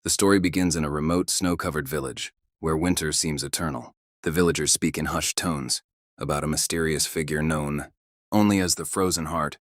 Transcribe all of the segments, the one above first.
The story begins in a remote, snow-covered village, where winter seems eternal. The villagers speak in hushed tones about a mysterious figure known only as the Frozen Heart,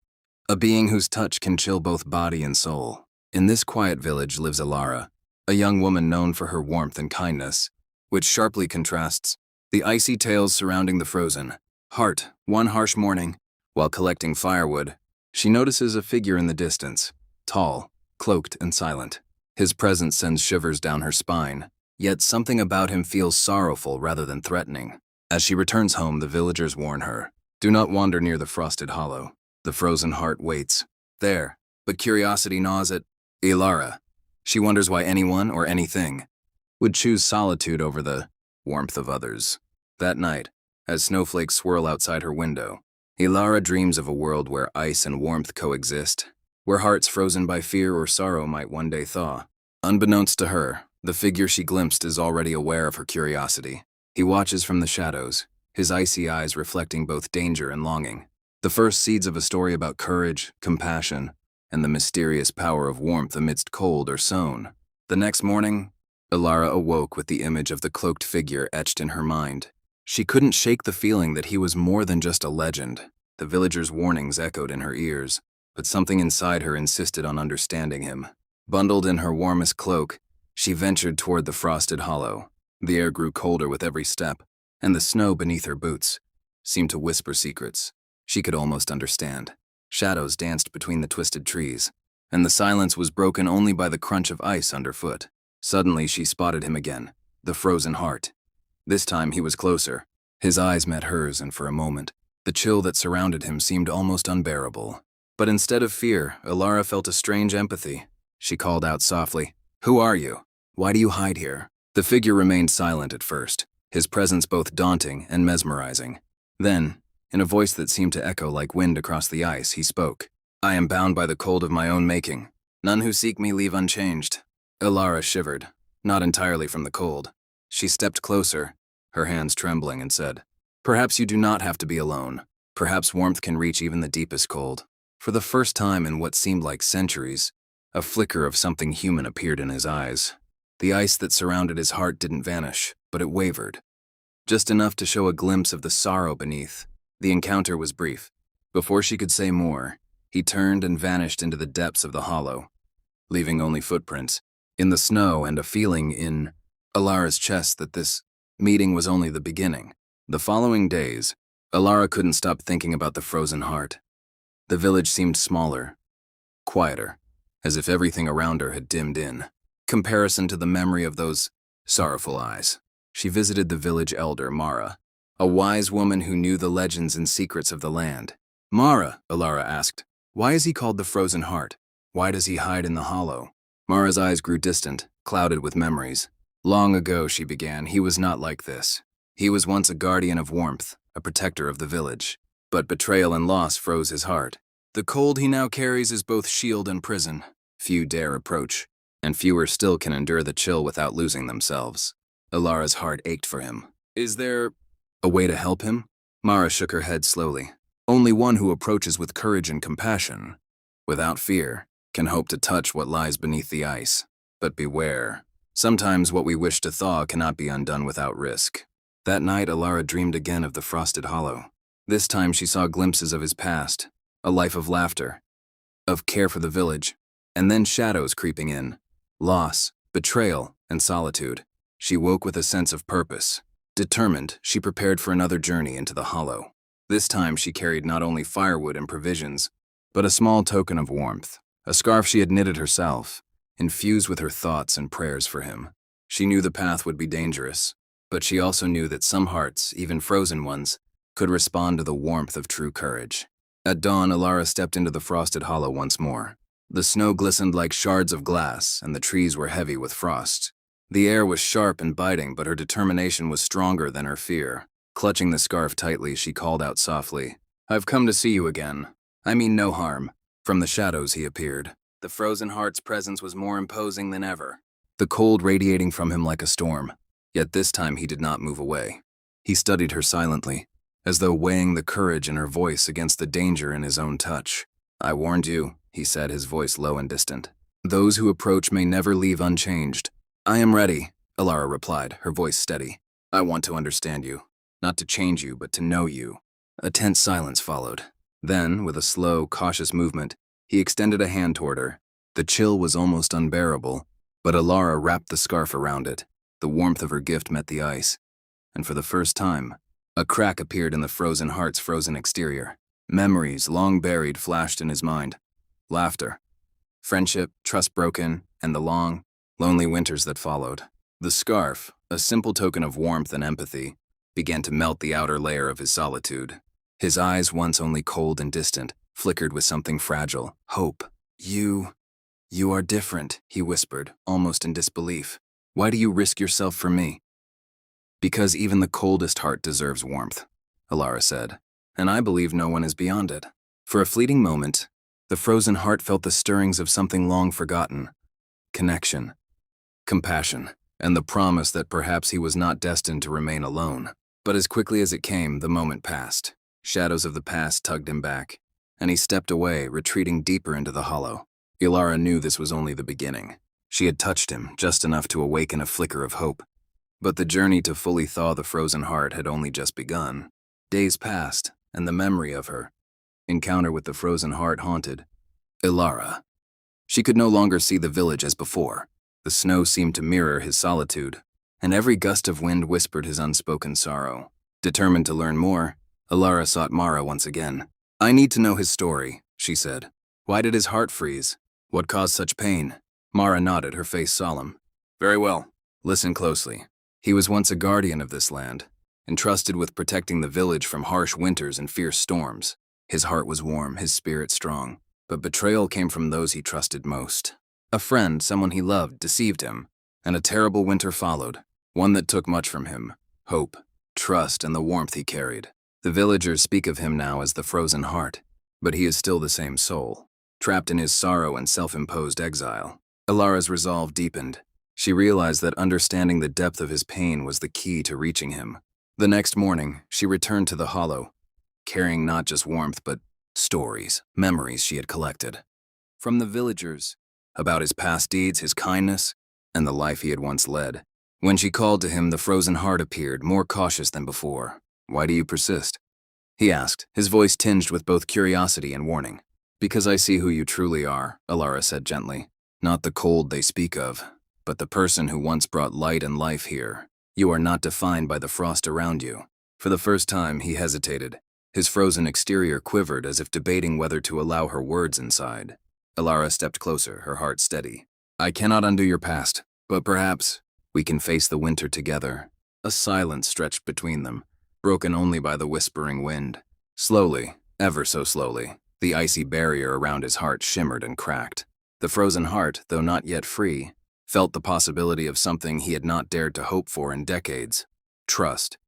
a being whose touch can chill both body and soul. In this quiet village lives Alara, a young woman known for her warmth and kindness, which sharply contrasts the icy tales surrounding the Frozen Heart. One harsh morning, while collecting firewood, she notices a figure in the distance, tall, cloaked, and silent. His presence sends shivers down her spine, yet something about him feels sorrowful rather than threatening. As she returns home, the villagers warn her, "Do not wander near the frosted hollow. The Frozen Heart waits there." But curiosity gnaws at Alara. She wonders why anyone or anything would choose solitude over the warmth of others. That night, as snowflakes swirl outside her window, Alara dreams of a world where ice and warmth coexist, where hearts frozen by fear or sorrow might one day thaw. Unbeknownst to her, the figure she glimpsed is already aware of her curiosity. He watches from the shadows, his icy eyes reflecting both danger and longing. The first seeds of a story about courage, compassion, and the mysterious power of warmth amidst cold are sown. The next morning, Alara awoke with the image of the cloaked figure etched in her mind. She couldn't shake the feeling that he was more than just a legend. The villagers' warnings echoed in her ears, but something inside her insisted on understanding him. Bundled in her warmest cloak, she ventured toward the frosted hollow. The air grew colder with every step, and the snow beneath her boots seemed to whisper secrets she could almost understand. Shadows danced between the twisted trees, and the silence was broken only by the crunch of ice underfoot. Suddenly she spotted him again, the Frozen Heart. This time he was closer. His eyes met hers, and for a moment, the chill that surrounded him seemed almost unbearable. But instead of fear, Alara felt a strange empathy. She called out softly, "Who are you? Why do you hide here?" The figure remained silent at first, his presence both daunting and mesmerizing. Then, in a voice that seemed to echo like wind across the ice, he spoke. "I am bound by the cold of my own making. None who seek me leave unchanged." Alara shivered, not entirely from the cold. She stepped closer, her hands trembling, and said, "Perhaps you do not have to be alone. Perhaps warmth can reach even the deepest cold." For the first time in what seemed like centuries, a flicker of something human appeared in his eyes. The ice that surrounded his heart didn't vanish, but it wavered, just enough to show a glimpse of the sorrow beneath. The encounter was brief. Before she could say more, he turned and vanished into the depths of the hollow, leaving only footprints in the snow and a feeling in Alara's chest that this meeting was only the beginning. The following days, Alara couldn't stop thinking about the Frozen Heart. The village seemed smaller, quieter, as if everything around her had dimmed in comparison to the memory of those sorrowful eyes. She visited the village elder, Mara, a wise woman who knew the legends and secrets of the land. "Mara," Alara asked, "why is he called the Frozen Heart? Why does he hide in the hollow?" Mara's eyes grew distant, clouded with memories. "Long ago," she began, "he was not like this. He was once a guardian of warmth, a protector of the village. But betrayal and loss froze his heart. The cold he now carries is both shield and prison. Few dare approach, and fewer still can endure the chill without losing themselves." Alara's heart ached for him. "Is there a way to help him?" Mara shook her head slowly. "Only one who approaches with courage and compassion, without fear, can hope to touch what lies beneath the ice. But beware. Sometimes what we wish to thaw cannot be undone without risk." That night, Alara dreamed again of the frosted hollow. This time she saw glimpses of his past, a life of laughter, of care for the village, and then shadows creeping in, loss, betrayal, and solitude. She woke with a sense of purpose. Determined, she prepared for another journey into the hollow. This time she carried not only firewood and provisions, but a small token of warmth, a scarf she had knitted herself, infused with her thoughts and prayers for him. She knew the path would be dangerous, but she also knew that some hearts, even frozen ones, could respond to the warmth of true courage. At dawn, Alara stepped into the frosted hollow once more. The snow glistened like shards of glass, and the trees were heavy with frost. The air was sharp and biting, but her determination was stronger than her fear. Clutching the scarf tightly, she called out softly, "I've come to see you again. I mean no harm." From the shadows he appeared. The Frozen Heart's presence was more imposing than ever, the cold radiating from him like a storm. Yet this time he did not move away. He studied her silently, as though weighing the courage in her voice against the danger in his own touch. "I warned you," he said, his voice low and distant. Those who approach may never leave unchanged. I am ready, Alara replied, her voice steady. I want to understand you. Not to change you, but to know you. A tense silence followed. Then, with a slow, cautious movement, he extended a hand toward her. The chill was almost unbearable, but Alara wrapped the scarf around it. The warmth of her gift met the ice. And for the first time, a crack appeared in the frozen heart's frozen exterior. Memories, long buried, flashed in his mind. Laughter, friendship, trust broken, and the long, lonely winters that followed. The scarf, a simple token of warmth and empathy, began to melt the outer layer of his solitude. His eyes, once only cold and distant, flickered with something fragile, hope. You are different, he whispered, almost in disbelief. Why do you risk yourself for me? Because even the coldest heart deserves warmth, Alara said, and I believe no one is beyond it. For a fleeting moment, the frozen heart felt the stirrings of something long forgotten. Connection, compassion, and the promise that perhaps he was not destined to remain alone. But as quickly as it came, the moment passed. Shadows of the past tugged him back, and he stepped away, retreating deeper into the hollow. Alara knew this was only the beginning. She had touched him, just enough to awaken a flicker of hope. But the journey to fully thaw the frozen heart had only just begun. Days passed, and the memory of her encounter with the frozen heart haunted Alara. She could no longer see the village as before. The snow seemed to mirror his solitude, and every gust of wind whispered his unspoken sorrow. Determined to learn more, Alara sought Mara once again. I need to know his story, she said. Why did his heart freeze? What caused such pain? Mara nodded, her face solemn. Very well. Listen closely. He was once a guardian of this land, entrusted with protecting the village from harsh winters and fierce storms. His heart was warm, his spirit strong, but betrayal came from those he trusted most. A friend, someone he loved, deceived him, and a terrible winter followed, one that took much from him: hope, trust, and the warmth he carried. The villagers speak of him now as the frozen heart, but he is still the same soul, trapped in his sorrow and self-imposed exile. Alara's resolve deepened. She realized that understanding the depth of his pain was the key to reaching him. The next morning, she returned to the hollow, carrying not just warmth but stories, memories she had collected from the villagers, about his past deeds, his kindness, and the life he had once led. When she called to him, the frozen heart appeared, more cautious than before. Why do you persist? He asked, his voice tinged with both curiosity and warning. Because I see who you truly are, Alara said gently. Not the cold they speak of, but the person who once brought light and life here. You are not defined by the frost around you. For the first time, he hesitated. His frozen exterior quivered as if debating whether to allow her words inside. Alara stepped closer, her heart steady. I cannot undo your past, but perhaps we can face the winter together. A silence stretched between them, broken only by the whispering wind. Slowly, ever so slowly, the icy barrier around his heart shimmered and cracked. The frozen heart, though not yet free, felt the possibility of something he had not dared to hope for in decades: trust,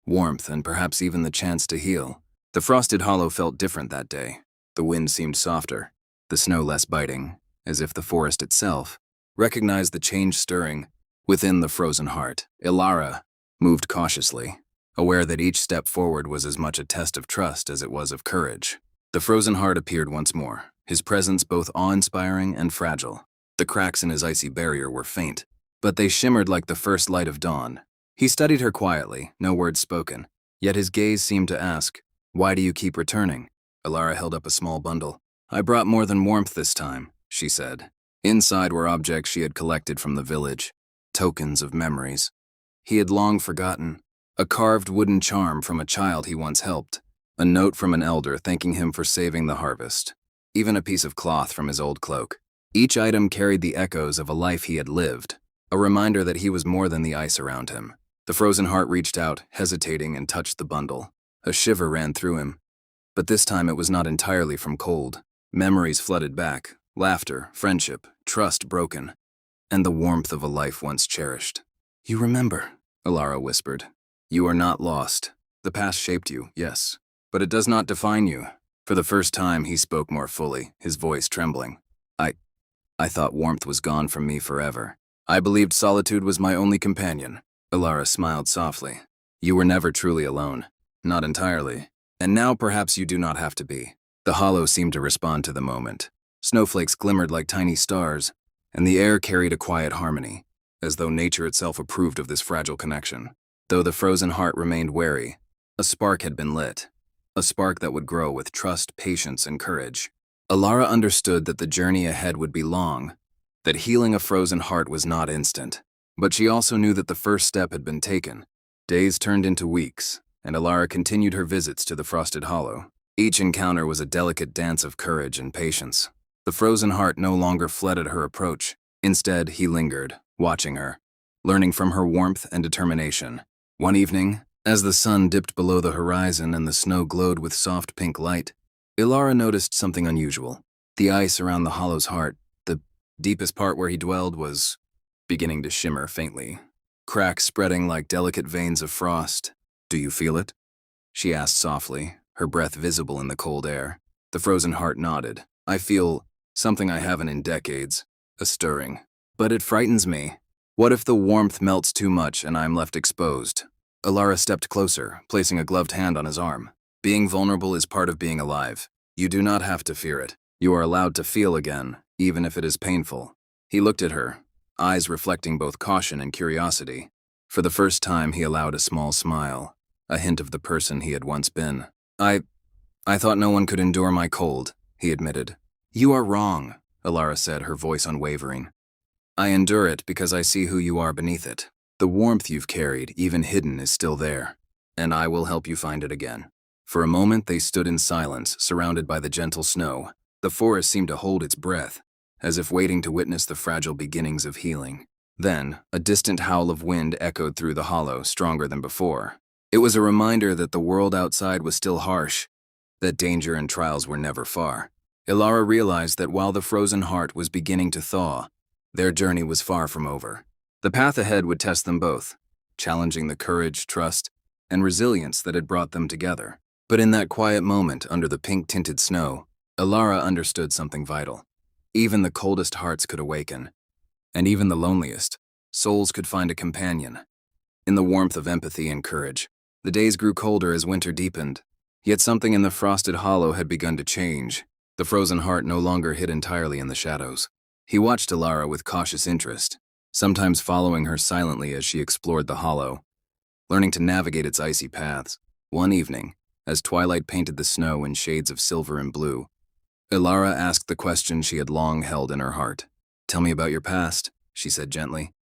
warmth, and perhaps even the chance to heal. The frosted hollow felt different that day. The wind seemed softer, the snow less biting, as if the forest itself recognized the change stirring within the frozen heart. Alara moved cautiously, aware that each step forward was as much a test of trust as it was of courage. The frozen heart appeared once more, his presence both awe-inspiring and fragile. The cracks in his icy barrier were faint, but they shimmered like the first light of dawn. He studied her quietly, no words spoken, yet his gaze seemed to ask, why do you keep returning? Alara held up a small bundle. I brought more than warmth this time, she said. Inside were objects she had collected from the village, tokens of memories he had long forgotten. A carved wooden charm from a child he once helped, a note from an elder thanking him for saving the harvest, even a piece of cloth from his old cloak. Each item carried the echoes of a life he had lived, a reminder that he was more than the ice around him. The frozen heart reached out, hesitating, and touched the bundle. A shiver ran through him, but this time it was not entirely from cold. Memories flooded back, laughter, friendship, trust broken, and the warmth of a life once cherished. You remember, Alara whispered. You are not lost. The past shaped you, yes, but it does not define you. For the first time, he spoke more fully, his voice trembling. I thought warmth was gone from me forever. I believed solitude was my only companion. Alara smiled softly. You were never truly alone. Not entirely. And now perhaps you do not have to be. The hollow seemed to respond to the moment. Snowflakes glimmered like tiny stars, and the air carried a quiet harmony, as though nature itself approved of this fragile connection. Though the frozen heart remained wary, a spark had been lit, a spark that would grow with trust, patience, and courage. Alara understood that the journey ahead would be long, that healing a frozen heart was not instant. But she also knew that the first step had been taken. Days turned into weeks, and Alara continued her visits to the Frosted Hollow. Each encounter was a delicate dance of courage and patience. The frozen heart no longer fled at her approach. Instead, he lingered, watching her, learning from her warmth and determination. One evening, as the sun dipped below the horizon and the snow glowed with soft pink light, Alara noticed something unusual. The ice around the hollow's heart, the deepest part where he dwelled, was beginning to shimmer faintly, cracks spreading like delicate veins of frost. "Do you feel it?" she asked softly, her breath visible in the cold air. The frozen heart nodded. "I feel something I haven't in decades, a stirring. But it frightens me. What if the warmth melts too much and I'm left exposed?" Alara stepped closer, placing a gloved hand on his arm. "Being vulnerable is part of being alive. You do not have to fear it. You are allowed to feel again, even if it is painful." He looked at her, eyes reflecting both caution and curiosity. For the first time, he allowed a small smile, a hint of the person he had once been. I thought no one could endure my cold," he admitted. "You are wrong," Alara said, her voice unwavering. "I endure it because I see who you are beneath it. The warmth you've carried, even hidden, is still there, and I will help you find it again." For a moment, they stood in silence, surrounded by the gentle snow. The forest seemed to hold its breath, as if waiting to witness the fragile beginnings of healing. Then, a distant howl of wind echoed through the hollow, stronger than before. It was a reminder that the world outside was still harsh, that danger and trials were never far. Alara realized that while the frozen heart was beginning to thaw, their journey was far from over. The path ahead would test them both, challenging the courage, trust, and resilience that had brought them together. But in that quiet moment under the pink-tinted snow, Alara understood something vital. Even the coldest hearts could awaken, and even the loneliest souls could find a companion. In the warmth of empathy and courage, the days grew colder as winter deepened, yet something in the Frosted Hollow had begun to change. The frozen heart no longer hid entirely in the shadows. He watched Alara with cautious interest, sometimes following her silently as she explored the hollow, learning to navigate its icy paths. One evening, as twilight painted the snow in shades of silver and blue, Alara asked the question she had long held in her heart. "Tell me about your past," she said gently.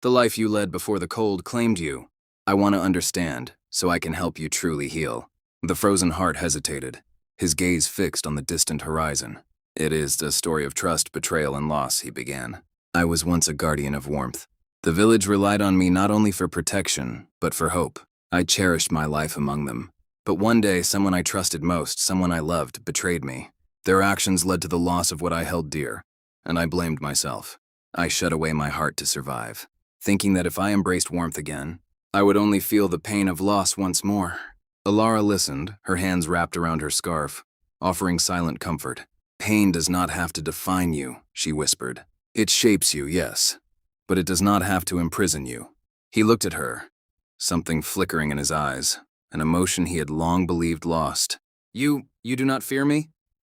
"The life you led before the cold claimed you. I want to understand, so I can help you truly heal." The frozen heart hesitated, his gaze fixed on the distant horizon. "It is a story of trust, betrayal, and loss," he began. "I was once a guardian of warmth. The village relied on me not only for protection, but for hope. I cherished my life among them. But one day, someone I trusted most, someone I loved, betrayed me. Their actions led to the loss of what I held dear, and I blamed myself. I shut away my heart to survive, thinking that if I embraced warmth again, I would only feel the pain of loss once more." Alara listened, her hands wrapped around her scarf, offering silent comfort. "Pain does not have to define you," she whispered. "It shapes you, yes, but it does not have to imprison you." He looked at her, something flickering in his eyes, an emotion he had long believed lost. You do not fear me?"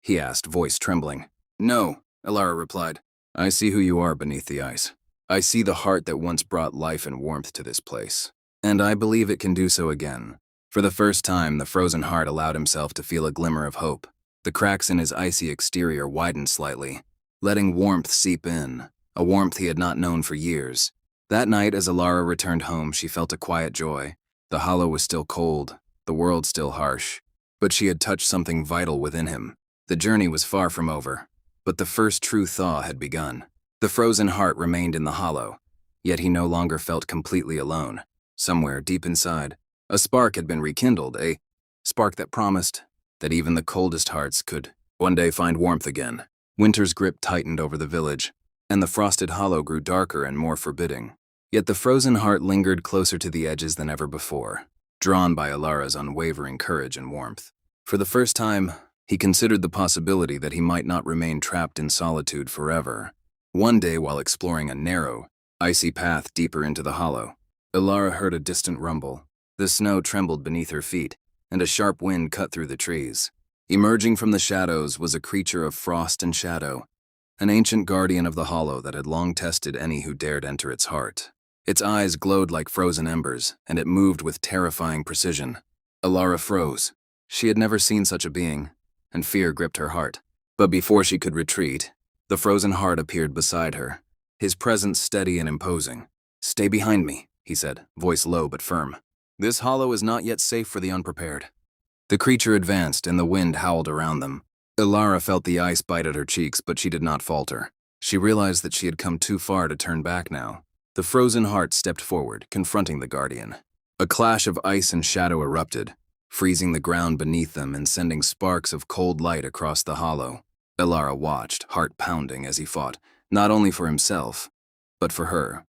he asked, voice trembling. "No," Alara replied. "I see who you are beneath the ice. I see the heart that once brought life and warmth to this place, and I believe it can do so again." For the first time, the frozen heart allowed himself to feel a glimmer of hope. The cracks in his icy exterior widened slightly, letting warmth seep in, a warmth he had not known for years. That night, as Alara returned home, she felt a quiet joy. The hollow was still cold, the world still harsh, but she had touched something vital within him. The journey was far from over, but the first true thaw had begun. The frozen heart remained in the hollow, yet he no longer felt completely alone. Somewhere deep inside, a spark had been rekindled, a spark that promised that even the coldest hearts could one day find warmth again. Winter's grip tightened over the village, and the Frosted Hollow grew darker and more forbidding. Yet the frozen heart lingered closer to the edges than ever before, drawn by Alara's unwavering courage and warmth. For the first time, he considered the possibility that he might not remain trapped in solitude forever. One day, while exploring a narrow, icy path deeper into the hollow, Alara heard a distant rumble. The snow trembled beneath her feet, and a sharp wind cut through the trees. Emerging from the shadows was a creature of frost and shadow, an ancient guardian of the hollow that had long tested any who dared enter its heart. Its eyes glowed like frozen embers, and it moved with terrifying precision. Alara froze. She had never seen such a being, and fear gripped her heart. But before she could retreat, the frozen heart appeared beside her, his presence steady and imposing. "Stay behind me," he said, voice low but firm. "This hollow is not yet safe for the unprepared." The creature advanced, and the wind howled around them. Alara felt the ice bite at her cheeks, but she did not falter. She realized that she had come too far to turn back now. The frozen heart stepped forward, confronting the guardian. A clash of ice and shadow erupted, freezing the ground beneath them and sending sparks of cold light across the hollow. Alara watched, heart pounding as he fought, not only for himself, but for her.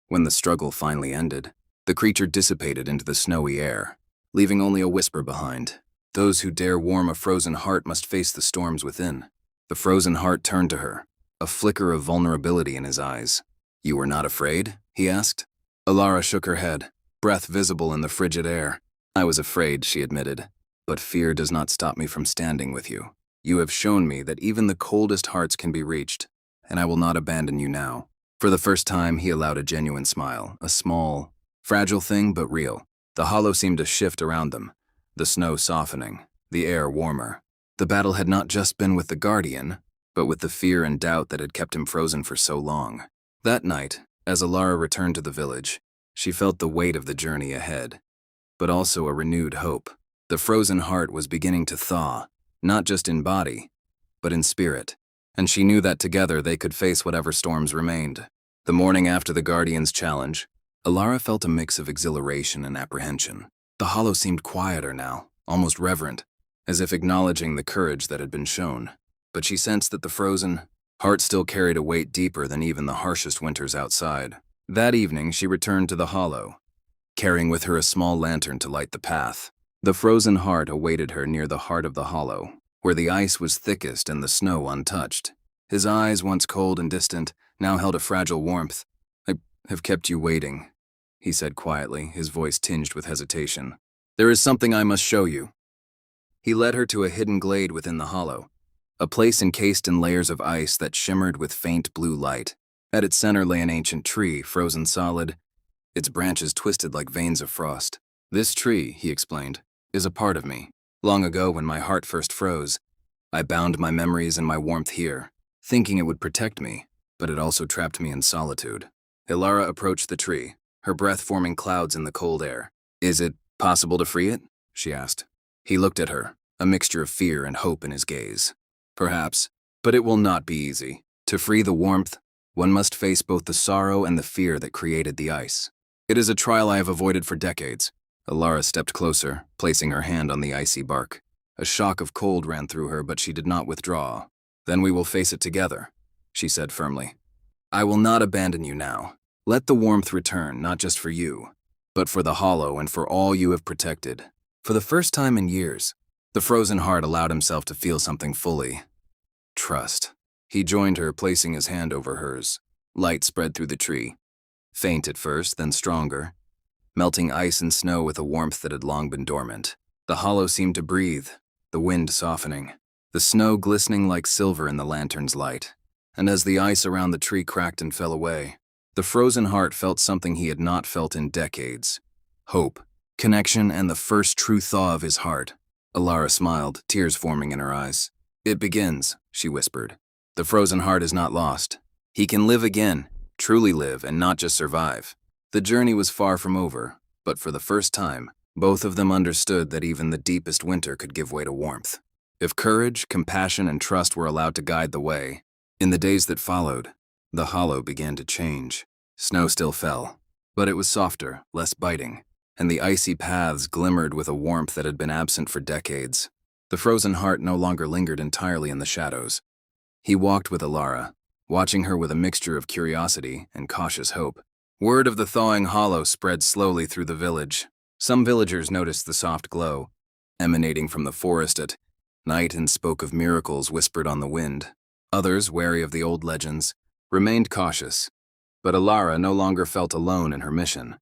When the struggle finally ended, the creature dissipated into the snowy air, leaving only a whisper behind. Those who dare warm a frozen heart must face the storms within. The frozen heart turned to her, a flicker of vulnerability in his eyes. "You were not afraid?" he asked. Alara shook her head, breath visible in the frigid air. "I was afraid," she admitted, "but fear does not stop me from standing with you. You have shown me that even the coldest hearts can be reached, and I will not abandon you now." For the first time, he allowed a genuine smile, a small, fragile thing but real. The hollow seemed to shift around them, the snow softening, the air warmer. The battle had not just been with the Guardian, but with the fear and doubt that had kept him frozen for so long. That night, as Alara returned to the village, she felt the weight of the journey ahead, but also a renewed hope. The frozen heart was beginning to thaw, not just in body, but in spirit, and she knew that together they could face whatever storms remained. The morning after the Guardian's challenge, Alara felt a mix of exhilaration and apprehension. The hollow seemed quieter now, almost reverent, as if acknowledging the courage that had been shown. But she sensed that the frozen heart still carried a weight deeper than even the harshest winters outside. That evening, she returned to the hollow, carrying with her a small lantern to light the path. The frozen heart awaited her near the heart of the hollow, where the ice was thickest and the snow untouched. His eyes, once cold and distant, now held a fragile warmth. "I have kept you waiting," he said quietly, his voice tinged with hesitation. "There is something I must show you." He led her to a hidden glade within the hollow, a place encased in layers of ice that shimmered with faint blue light. At its center lay an ancient tree, frozen solid, its branches twisted like veins of frost. "This tree," he explained, "is a part of me. Long ago, when my heart first froze, I bound my memories and my warmth here, thinking it would protect me, but it also trapped me in solitude." Alara approached the tree, her breath forming clouds in the cold air. "Is it possible to free it?" she asked. He looked at her, a mixture of fear and hope in his gaze. "Perhaps, but it will not be easy. To free the warmth, one must face both the sorrow and the fear that created the ice. It is a trial I have avoided for decades." Alara stepped closer, placing her hand on the icy bark. A shock of cold ran through her, but she did not withdraw. "Then we will face it together," she said firmly. "I will not abandon you now. Let the warmth return, not just for you, but for the hollow and for all you have protected." For the first time in years, the frozen heart allowed himself to feel something fully. Trust. He joined her, placing his hand over hers. Light spread through the tree. Faint at first, then stronger, melting ice and snow with a warmth that had long been dormant. The hollow seemed to breathe, the wind softening, the snow glistening like silver in the lantern's light. And as the ice around the tree cracked and fell away, the frozen heart felt something he had not felt in decades. Hope, connection, and the first true thaw of his heart. Alara smiled, tears forming in her eyes. "It begins," she whispered. "The frozen heart is not lost. He can live again, truly live, and not just survive." The journey was far from over, but for the first time, both of them understood that even the deepest winter could give way to warmth. If courage, compassion, and trust were allowed to guide the way. In the days that followed, the hollow began to change. Snow still fell, but it was softer, less biting, and the icy paths glimmered with a warmth that had been absent for decades. The frozen heart no longer lingered entirely in the shadows. He walked with Alara, watching her with a mixture of curiosity and cautious hope. Word of the thawing hollow spread slowly through the village. Some villagers noticed the soft glow, emanating from the forest at night, and spoke of miracles whispered on the wind. Others, wary of the old legends, remained cautious, but Alara no longer felt alone in her mission.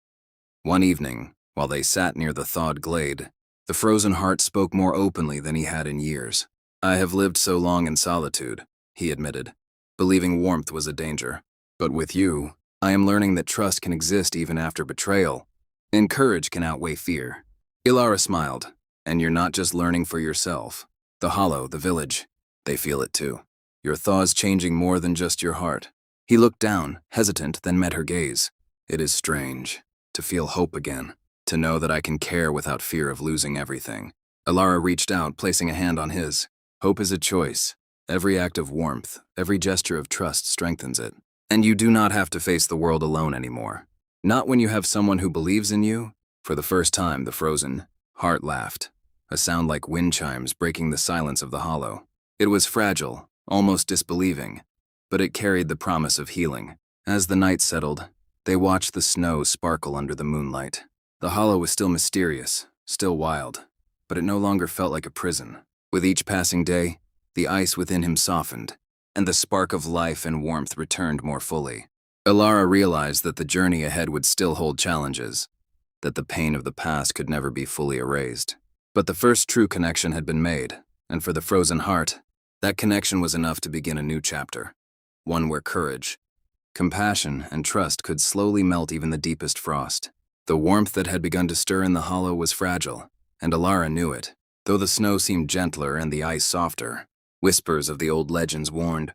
One evening, while they sat near the thawed glade, the frozen heart spoke more openly than he had in years. "I have lived so long in solitude," he admitted. believing warmth was a danger. But with you, I am learning that trust can exist even after betrayal, and courage can outweigh fear. Ilara smiled. And you're not just learning for yourself. The hollow, the village, they feel it too. Your thaw's changing more than just your heart. He looked down, hesitant, then met her gaze. It is strange to feel hope again, to know that I can care without fear of losing everything. Ilara reached out, placing a hand on his. Hope is a choice. Every act of warmth, every gesture of trust strengthens it. And you do not have to face the world alone anymore. Not when you have someone who believes in you. For the first time, the frozen heart laughed, a sound like wind chimes breaking the silence of the hollow. It was fragile, almost disbelieving, but it carried the promise of healing. As the night settled, they watched the snow sparkle under the moonlight. The hollow was still mysterious, still wild, but it no longer felt like a prison. With each passing day, the ice within him softened, and the spark of life and warmth returned more fully. Ilara realized that the journey ahead would still hold challenges, that the pain of the past could never be fully erased. But the first true connection had been made, and for the frozen heart, that connection was enough to begin a new chapter, one where courage, compassion, and trust could slowly melt even the deepest frost. The warmth that had begun to stir in the hollow was fragile, and Ilara knew it. Though the snow seemed gentler and the ice softer, whispers of the old legends warned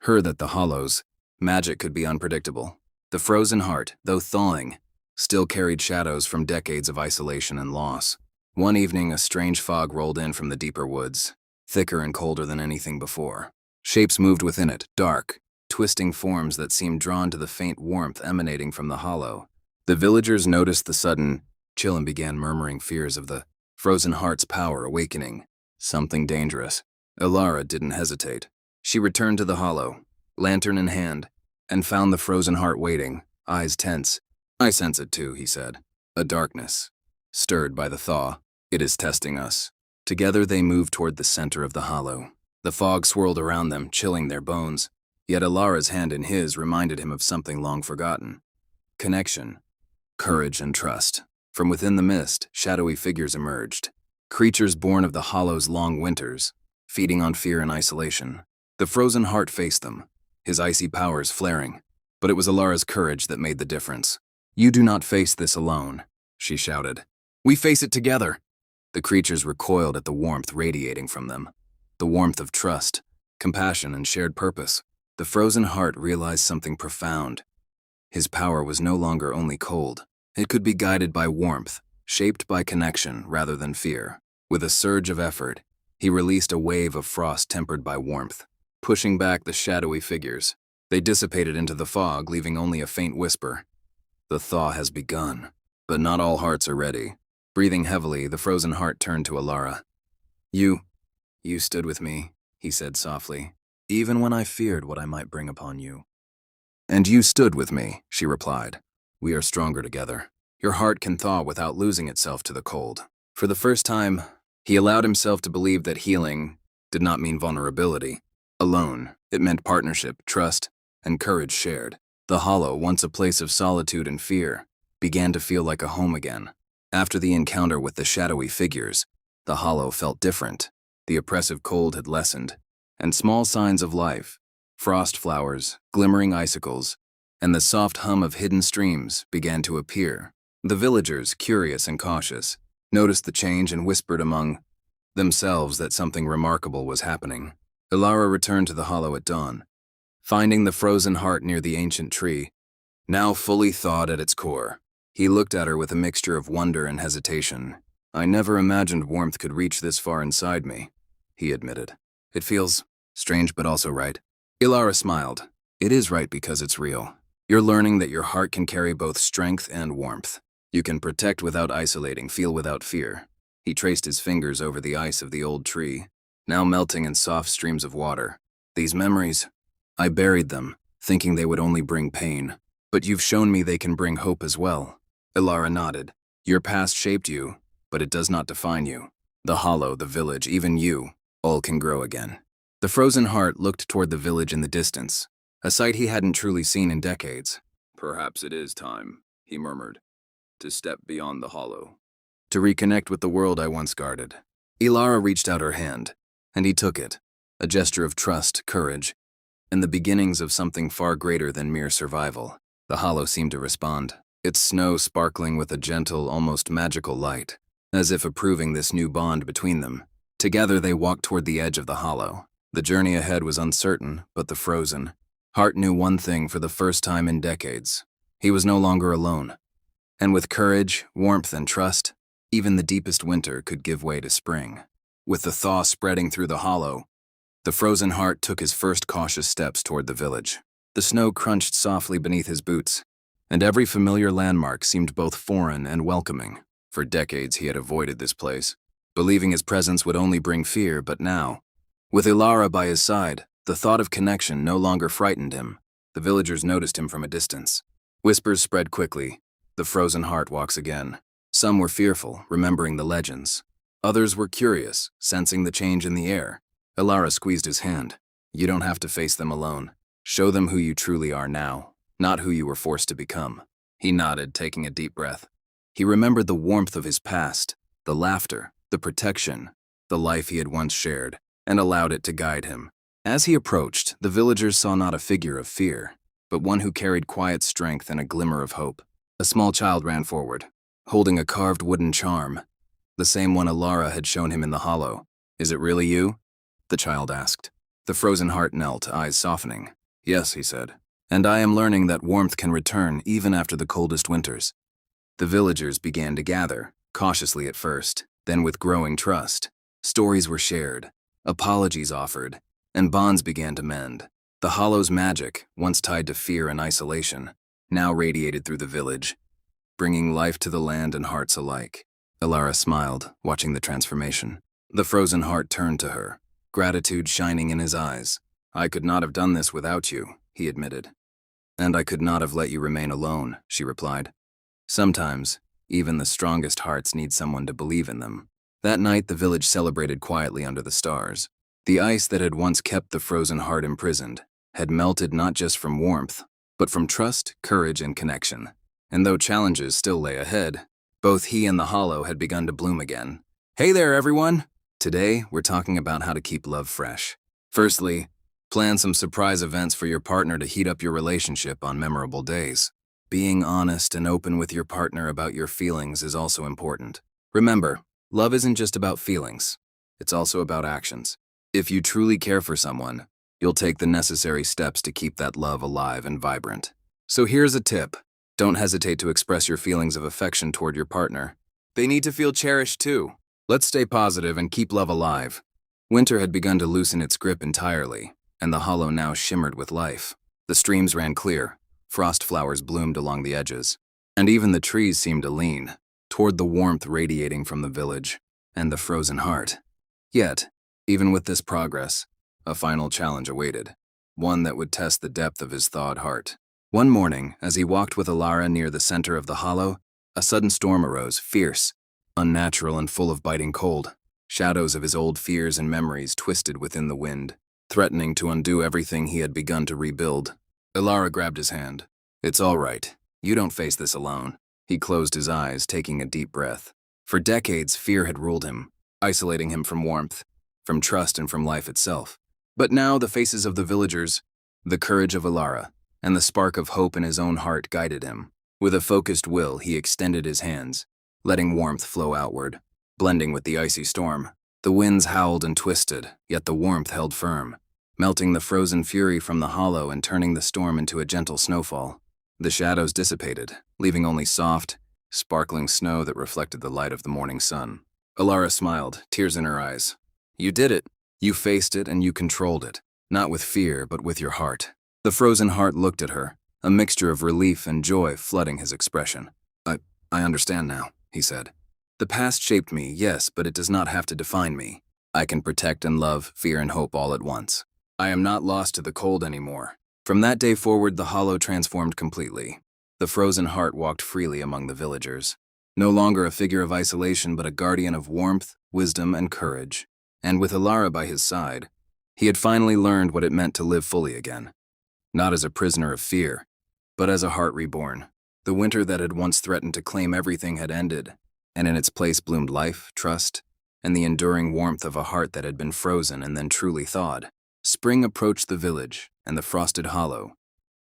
her that the hollow's magic could be unpredictable. The frozen heart, though thawing, still carried shadows from decades of isolation and loss. One evening, a strange fog rolled in from the deeper woods, thicker and colder than anything before. Shapes moved within it, dark, twisting forms that seemed drawn to the faint warmth emanating from the hollow. The villagers noticed the sudden chill and began murmuring fears of the frozen heart's power awakening. Something dangerous. Ilara didn't hesitate. She returned to the hollow, lantern in hand, and found the frozen heart waiting, eyes tense. I sense it too, he said. A darkness, stirred by the thaw. It is testing us. Together they moved toward the center of the hollow. The fog swirled around them, chilling their bones. Yet Ilara's hand in his reminded him of something long forgotten. Connection, courage, and trust. From within the mist, shadowy figures emerged. Creatures born of the hollow's long winters, feeding on fear and isolation. The frozen heart faced them, his icy powers flaring. But it was Ilara's courage that made the difference. You do not face this alone, she shouted. We face it together. The creatures recoiled at the warmth radiating from them. The warmth of trust, compassion, and shared purpose. The frozen heart realized something profound. His power was no longer only cold. It could be guided by warmth, shaped by connection rather than fear. With a surge of effort, he released a wave of frost tempered by warmth, pushing back the shadowy figures. They dissipated into the fog, leaving only a faint whisper. The thaw has begun, but not all hearts are ready. Breathing heavily, the frozen heart turned to Ilara. You stood with me, he said softly, even when I feared what I might bring upon you. And you stood with me, she replied. We are stronger together. Your heart can thaw without losing itself to the cold. For the first time, he allowed himself to believe that healing did not mean vulnerability. Alone, it meant partnership, trust, and courage shared. The hollow, once a place of solitude and fear, began to feel like a home again. After the encounter with the shadowy figures, the hollow felt different. The oppressive cold had lessened, and small signs of life, frost flowers, glimmering icicles, and the soft hum of hidden streams began to appear. The villagers, curious and cautious, noticed the change and whispered among themselves that something remarkable was happening. Ilara returned to the hollow at dawn, finding the frozen heart near the ancient tree, now fully thawed at its core. He looked at her with a mixture of wonder and hesitation. I never imagined warmth could reach this far inside me, he admitted. It feels strange but also right. Ilara smiled. It is right because it's real. You're learning that your heart can carry both strength and warmth. You can protect without isolating, feel without fear. He traced his fingers over the ice of the old tree, now melting in soft streams of water. These memories, I buried them, thinking they would only bring pain. But you've shown me they can bring hope as well. Ilara nodded. Your past shaped you, but it does not define you. The hollow, the village, even you, all can grow again. The frozen heart looked toward the village in the distance, a sight he hadn't truly seen in decades. Perhaps it is time, he murmured, to step beyond the hollow, to reconnect with the world I once guarded. Ilara reached out her hand, and he took it, a gesture of trust, courage, and the beginnings of something far greater than mere survival. The hollow seemed to respond, its snow sparkling with a gentle, almost magical light, as if approving this new bond between them. Together they walked toward the edge of the hollow. The journey ahead was uncertain, but the frozen heart knew one thing for the first time in decades. He was no longer alone. And with courage, warmth, and trust, even the deepest winter could give way to spring. With the thaw spreading through the hollow, the frozen heart took his first cautious steps toward the village. The snow crunched softly beneath his boots, and every familiar landmark seemed both foreign and welcoming. For decades he had avoided this place, believing his presence would only bring fear, but now, with Ilara by his side, the thought of connection no longer frightened him. The villagers noticed him from a distance. Whispers spread quickly. The frozen heart walks again. Some were fearful, remembering the legends. Others were curious, sensing the change in the air. Ilara squeezed his hand. You don't have to face them alone. Show them who you truly are now, not who you were forced to become. He nodded, taking a deep breath. He remembered the warmth of his past, the laughter, the protection, the life he had once shared, and allowed it to guide him. As he approached, the villagers saw not a figure of fear, but one who carried quiet strength and a glimmer of hope. A small child ran forward, holding a carved wooden charm, the same one Ilara had shown him in the hollow. Is it really you? The child asked. The frozen heart knelt, eyes softening. Yes, he said. And I am learning that warmth can return even after the coldest winters. The villagers began to gather, cautiously at first, then with growing trust. Stories were shared, apologies offered, and bonds began to mend. The hollow's magic, once tied to fear and isolation, now radiated through the village, bringing life to the land and hearts alike. Ilara smiled, watching the transformation. The frozen heart turned to her, gratitude shining in his eyes. I could not have done this without you, he admitted. And I could not have let you remain alone, she replied. Sometimes, even the strongest hearts need someone to believe in them. That night, the village celebrated quietly under the stars. The ice that had once kept the frozen heart imprisoned had melted not just from warmth, but from trust, courage, and connection. And though challenges still lay ahead, both he and the hollow had begun to bloom again. Hey there, everyone! Today, we're talking about how to keep love fresh. Firstly, plan some surprise events for your partner to heat up your relationship on memorable days. Being honest and open with your partner about your feelings is also important. Remember, love isn't just about feelings. It's also about actions. If you truly care for someone, you'll take the necessary steps to keep that love alive and vibrant. So here's a tip. Don't hesitate to express your feelings of affection toward your partner. They need to feel cherished too. Let's stay positive and keep love alive. Winter had begun to loosen its grip entirely, and the hollow now shimmered with life. The streams ran clear, frost flowers bloomed along the edges, and even the trees seemed to lean toward the warmth radiating from the village and the frozen heart. Yet, even with this progress, a final challenge awaited, one that would test the depth of his thawed heart. One morning, as he walked with Ilara near the center of the hollow, a sudden storm arose, fierce, unnatural, and full of biting cold. Shadows of his old fears and memories twisted within the wind, threatening to undo everything he had begun to rebuild. Ilara grabbed his hand. It's all right. You don't face this alone. He closed his eyes, taking a deep breath. For decades, fear had ruled him, isolating him from warmth, from trust, and from life itself. But now the faces of the villagers, the courage of Ilara, and the spark of hope in his own heart guided him. With a focused will, he extended his hands, letting warmth flow outward, blending with the icy storm. The winds howled and twisted, yet the warmth held firm, melting the frozen fury from the hollow and turning the storm into a gentle snowfall. The shadows dissipated, leaving only soft, sparkling snow that reflected the light of the morning sun. Ilara smiled, tears in her eyes. You did it. You faced it and you controlled it, not with fear, but with your heart. The frozen heart looked at her, a mixture of relief and joy flooding his expression. I understand now, he said. The past shaped me, yes, but it does not have to define me. I can protect and love, fear and hope all at once. I am not lost to the cold anymore. From that day forward, the hollow transformed completely. The frozen heart walked freely among the villagers. No longer a figure of isolation, but a guardian of warmth, wisdom, and courage. And with Ilara by his side, he had finally learned what it meant to live fully again. Not as a prisoner of fear, but as a heart reborn. The winter that had once threatened to claim everything had ended, and in its place bloomed life, trust, and the enduring warmth of a heart that had been frozen and then truly thawed. Spring approached the village and the frosted hollow,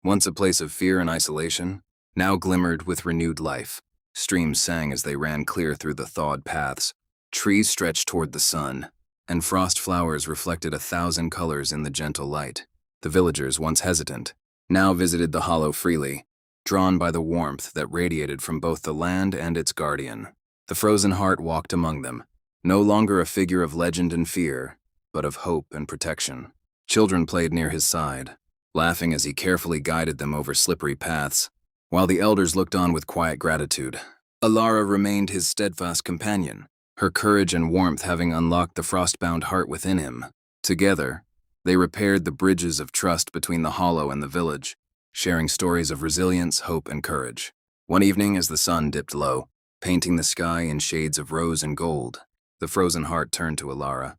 once a place of fear and isolation, now glimmered with renewed life. Streams sang as they ran clear through the thawed paths, trees stretched toward the sun, and frost flowers reflected 1,000 colors in the gentle light. The villagers, once hesitant, now visited the hollow freely, drawn by the warmth that radiated from both the land and its guardian. The frozen heart walked among them, no longer a figure of legend and fear, but of hope and protection. Children played near his side, laughing as he carefully guided them over slippery paths, while the elders looked on with quiet gratitude. Alara remained his steadfast companion, her courage and warmth having unlocked the frost-bound heart within him. Together, they repaired the bridges of trust between the hollow and the village, sharing stories of resilience, hope, and courage. One evening, as the sun dipped low, painting the sky in shades of rose and gold, the frozen heart turned to Alara.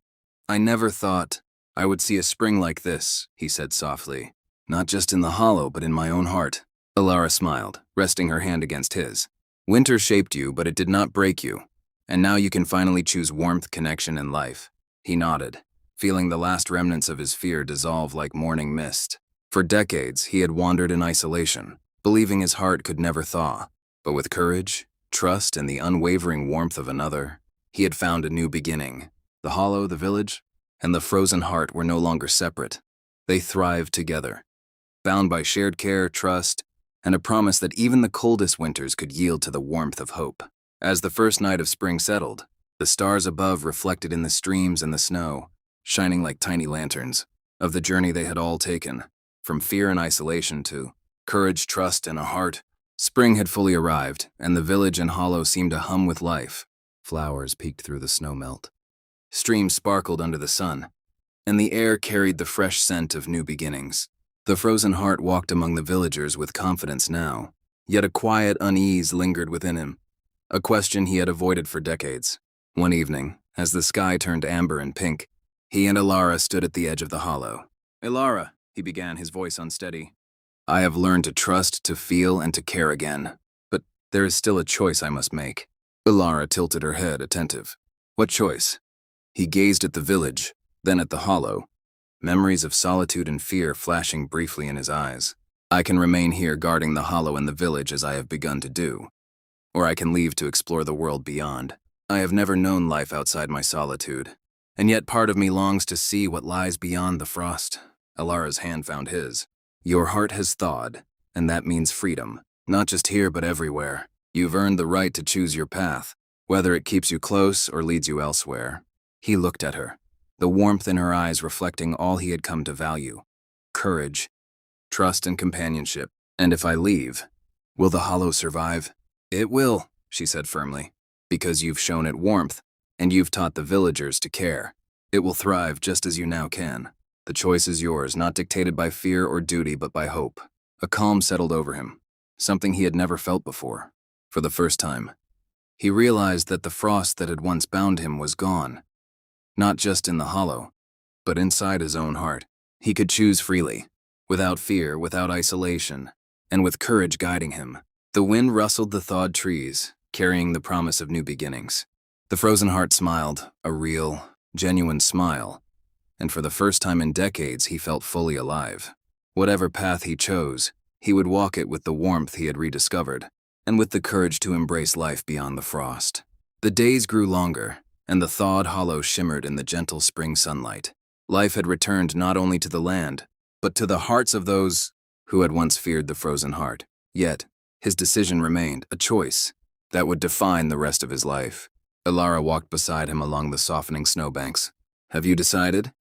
"I never thought I would see a spring like this," he said softly. "Not just in the hollow, but in my own heart." Alara smiled, resting her hand against his. "Winter shaped you, but it did not break you. And now you can finally choose warmth, connection, and life." He nodded, feeling the last remnants of his fear dissolve like morning mist. For decades, he had wandered in isolation, believing his heart could never thaw. But with courage, trust, and the unwavering warmth of another, he had found a new beginning. The hollow, the village, and the frozen heart were no longer separate. They thrived together, bound by shared care, trust, and a promise that even the coldest winters could yield to the warmth of hope. As the first night of spring settled, the stars above reflected in the streams and the snow, shining like tiny lanterns, of the journey they had all taken, from fear and isolation to courage, trust, and a heart. Spring had fully arrived, and the village and hollow seemed to hum with life. Flowers peeked through the snowmelt. Streams sparkled under the sun, and the air carried the fresh scent of new beginnings. The frozen heart walked among the villagers with confidence now, yet a quiet unease lingered within him, a question he had avoided for decades. One evening, as the sky turned amber and pink, he and Alara stood at the edge of the hollow. "Alara," he began, his voice unsteady, "I have learned to trust, to feel, and to care again, but there is still a choice I must make." Alara tilted her head, attentive. "What choice?" He gazed at the village, then at the hollow, memories of solitude and fear flashing briefly in his eyes. "I can remain here guarding the hollow and the village as I have begun to do, or I can leave to explore the world beyond. I have never known life outside my solitude, and yet part of me longs to see what lies beyond the frost." Alara's hand found his. "Your heart has thawed, and that means freedom, not just here but everywhere. You've earned the right to choose your path, whether it keeps you close or leads you elsewhere." He looked at her, the warmth in her eyes reflecting all he had come to value: courage, trust, and companionship. "And if I leave, will the hollow survive?" "It will," she said firmly, "because you've shown it warmth, and you've taught the villagers to care. It will thrive just as you now can. The choice is yours, not dictated by fear or duty, but by hope." A calm settled over him, something he had never felt before. For the first time, he realized that the frost that had once bound him was gone, not just in the hollow, but inside his own heart. He could choose freely, without fear, without isolation, and with courage guiding him. The wind rustled the thawed trees, carrying the promise of new beginnings. The frozen heart smiled, a real, genuine smile, and for the first time in decades he felt fully alive. Whatever path he chose, he would walk it with the warmth he had rediscovered, and with the courage to embrace life beyond the frost. The days grew longer, and the thawed hollow shimmered in the gentle spring sunlight. Life had returned not only to the land, but to the hearts of those who had once feared the frozen heart. Yet, his decision remained, a choice that would define the rest of his life. Alara walked beside him along the softening snowbanks. "Have you decided?"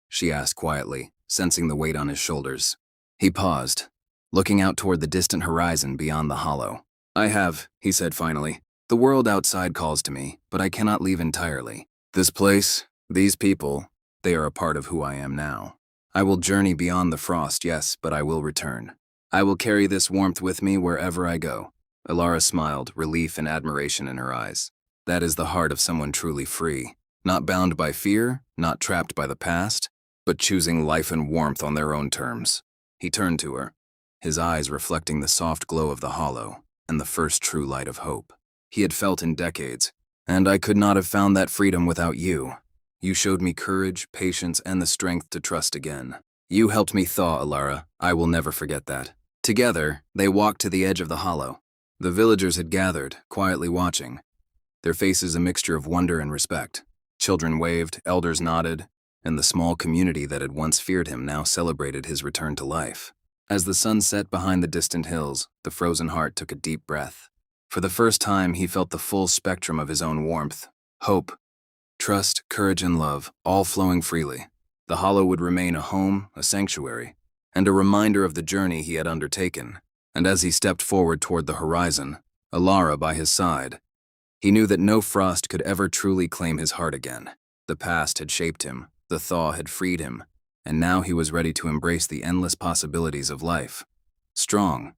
she asked quietly, sensing the weight on his shoulders. He paused, looking out toward the distant horizon beyond the hollow. "I have," he said finally. "The world outside calls to me, but I cannot leave entirely. This place, these people, they are a part of who I am now. I will journey beyond the frost, yes, but I will return. I will carry this warmth with me wherever I go." Alara smiled, relief and admiration in her eyes. That is the heart of someone truly free, not bound by fear, not trapped by the past, but choosing life and warmth on their own terms. He turned to her, his eyes reflecting the soft glow of the hollow and the first true light of hope he had felt in decades. "And I could not have found that freedom without you. You showed me courage, patience, and the strength to trust again. You helped me thaw, Alara. I will never forget that. Together, they walked to the edge of the hollow. The villagers had gathered, quietly watching, their faces a mixture of wonder and respect. Children waved, elders nodded, and the small community that had once feared him now celebrated his return to life. As the sun set behind the distant hills, the frozen heart took a deep breath. For the first time, he felt the full spectrum of his own warmth, hope, trust, courage, and love, all flowing freely. The hollow would remain a home, a sanctuary, and a reminder of the journey he had undertaken. And as he stepped forward toward the horizon, Alara by his side, he knew that no frost could ever truly claim his heart again. The past had shaped him, the thaw had freed him, and now he was ready to embrace the endless possibilities of life. Strong,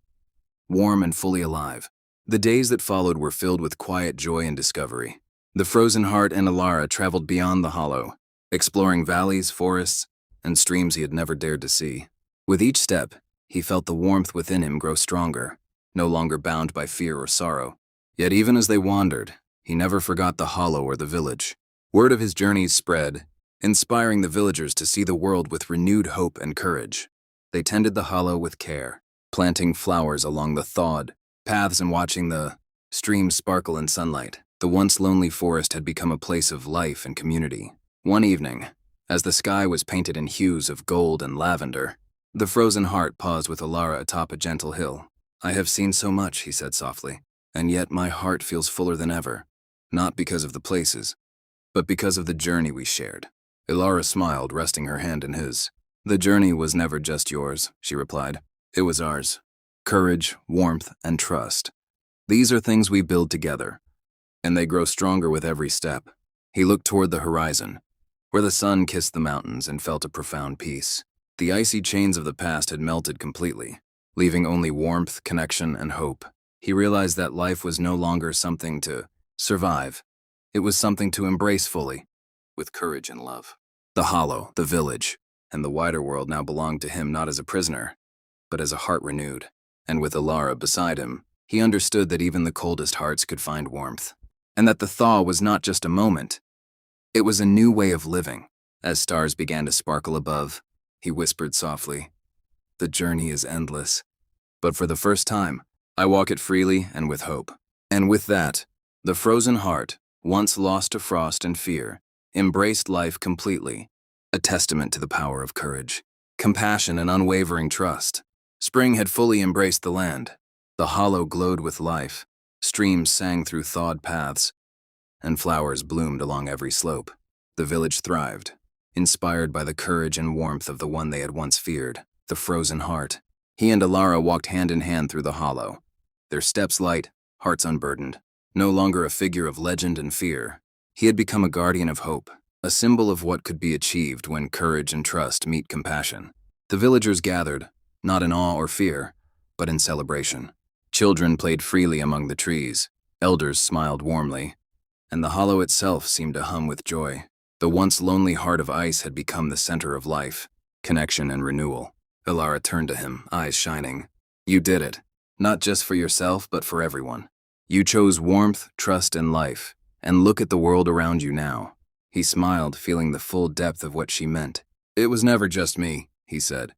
warm, and fully alive. The days that followed were filled with quiet joy and discovery. The frozen heart and Alara traveled beyond the hollow, exploring valleys, forests, and streams he had never dared to see. With each step, he felt the warmth within him grow stronger, no longer bound by fear or sorrow. Yet even as they wandered, he never forgot the hollow or the village. Word of his journeys spread, inspiring the villagers to see the world with renewed hope and courage. They tended the hollow with care, planting flowers along the thawed paths and watching the streams sparkle in sunlight. The once lonely forest had become a place of life and community. One evening, as the sky was painted in hues of gold and lavender, the frozen heart paused with Alara atop a gentle hill. "I have seen so much," he said softly, "and yet my heart feels fuller than ever, not because of the places, but because of the journey we shared." Alara smiled, resting her hand in his. "The journey was never just yours," she replied. "It was ours. Courage, warmth, and trust. These are things we build together, and they grow stronger with every step." He looked toward the horizon, where the sun kissed the mountains, and felt a profound peace. The icy chains of the past had melted completely, leaving only warmth, connection, and hope. He realized that life was no longer something to survive. It was something to embrace fully, with courage and love. The hollow, the village, and the wider world now belonged to him not as a prisoner, but as a heart renewed. And with Alara beside him, he understood that even the coldest hearts could find warmth, and that the thaw was not just a moment. It was a new way of living. As stars began to sparkle above, he whispered softly, "The journey is endless, but for the first time, I walk it freely and with hope." And with that, the frozen heart, once lost to frost and fear, embraced life completely, a testament to the power of courage, compassion, and unwavering trust. Spring had fully embraced the land. The hollow glowed with life, streams sang through thawed paths, and flowers bloomed along every slope. The village thrived, inspired by the courage and warmth of the one they had once feared, the frozen heart. He and Alara walked hand in hand through the hollow, their steps light, hearts unburdened. No longer a figure of legend and fear, he had become a guardian of hope, a symbol of what could be achieved when courage and trust meet compassion. The villagers gathered, not in awe or fear, but in celebration. Children played freely among the trees, elders smiled warmly, and the hollow itself seemed to hum with joy. The once lonely heart of ice had become the center of life, connection, and renewal. Alara turned to him, eyes shining. "You did it, not just for yourself, but for everyone. You chose warmth, trust, and life, and look at the world around you now." He smiled, feeling the full depth of what she meant. "It was never just me," he said.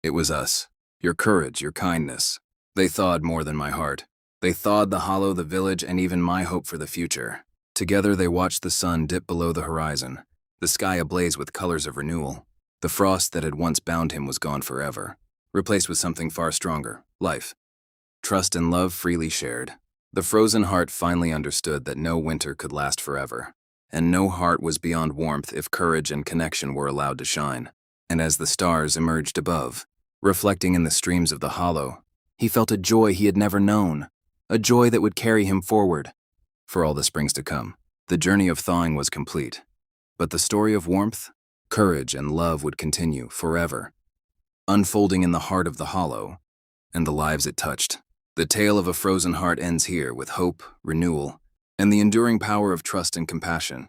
"It was us. Your courage, your kindness. They thawed more than my heart. They thawed the hollow, the village, and even my hope for the future." Together they watched the sun dip below the horizon, the sky ablaze with colors of renewal. The frost that had once bound him was gone forever, replaced with something far stronger, life. Trust and love freely shared. The frozen heart finally understood that no winter could last forever, and no heart was beyond warmth if courage and connection were allowed to shine. And as the stars emerged above, reflecting in the streams of the hollow, he felt a joy he had never known, a joy that would carry him forward for all the springs to come. The journey of thawing was complete, but the story of warmth, courage, and love would continue forever, unfolding in the heart of the hollow and the lives it touched. The tale of a frozen heart ends here with hope, renewal, and the enduring power of trust and compassion.